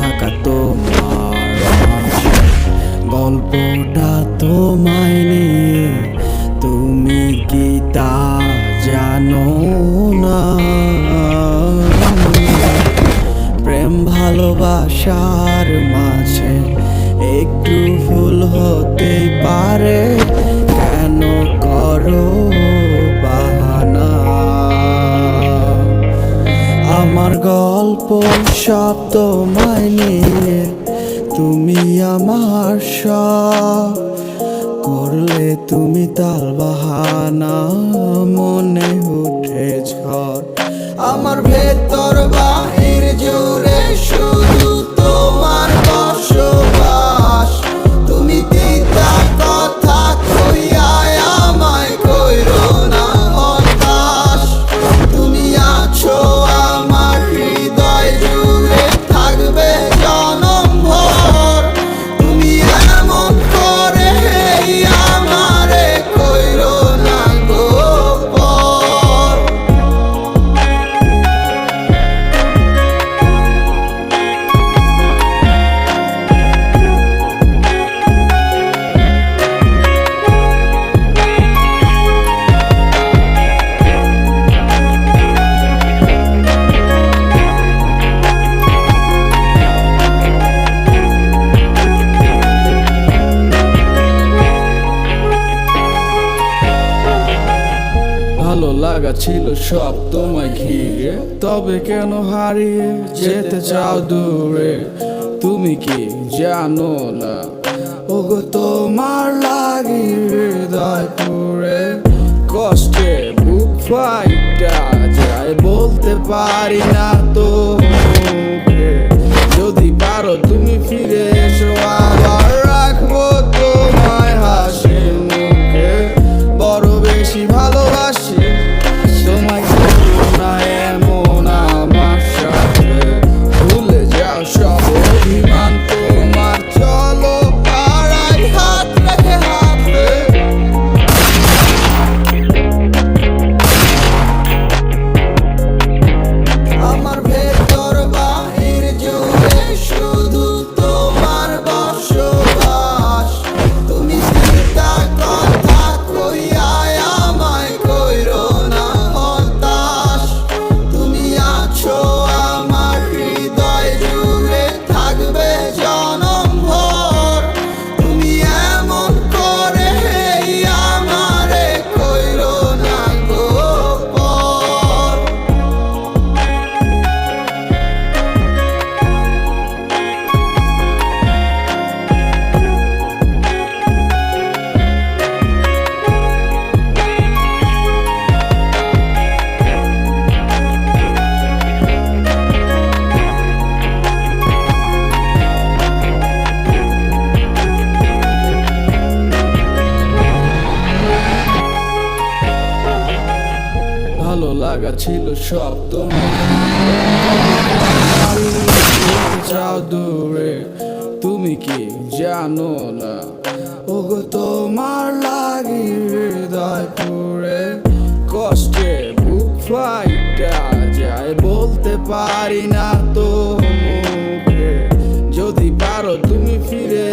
থাকা তোমার মাঝে। গল্পটা তোমায় নিয়ে, তুমি কি তা জানো না? প্রেম ভালোবাসার মাঝে একটু ভুল হতেই পারে, কেন করো বাহানা? আমার গল্প সব তোমায় নিয়ে, তুমি আমার সব। করলে তুমি তাল বাহানা, মনে উঠে ঝড়। আমার ভেতর বাহির জুড়ে শুধু তোমার বসবাস। তুমি তিতা কথা কইয়া আমায় কইরো না হতাশ। তুমি আছো আমার হৃদয় জুড়ে, থাকবে জনম ভর। তুমি এমন করে আমারে কইরো না গোপন। ভালো লাগা ছিল সব তোমায় ঘিরে, তবে কেন হারিয়ে যেতে চাও দূরে? তুমি কি জানো না ওগো তোমার লাগি হৃদয় পুরে? কষ্টে বুক ফাইটা যায়, বলতে পারি না তো মুখে। যদি পারো তুমি ফিরে এসো, আবার রাখবো তোমায় হাসি মুখে। বড় বেশি ভালোবাসি তোমায়, না এমন আমার সাথে। ভুলে যাও সব অভিমান তোমার, চলো পাড়ায় হাত রেখে হাতে। আমার ভেতর বাহির জুড়ে শুধু তোমার বসবাস। তুমি চিন্তা কথা কইয়া আমায় কইরো না হতাশ। তুমি আছো আমার হৃদয় জুড়ে, থাকবে জনম ভর। তুমি এমন করে আমারে কইরো না গোপন। ভালো লাগা ছিল সব তোমার যাও দূরে। তুমি কি জানো না ওগো তোমার লাগি হৃদয় পুরে? কষ্টে বুক ফাইটা যায়, বলতে পারি না তো মুখে। যদি পারো তুমি ফিরে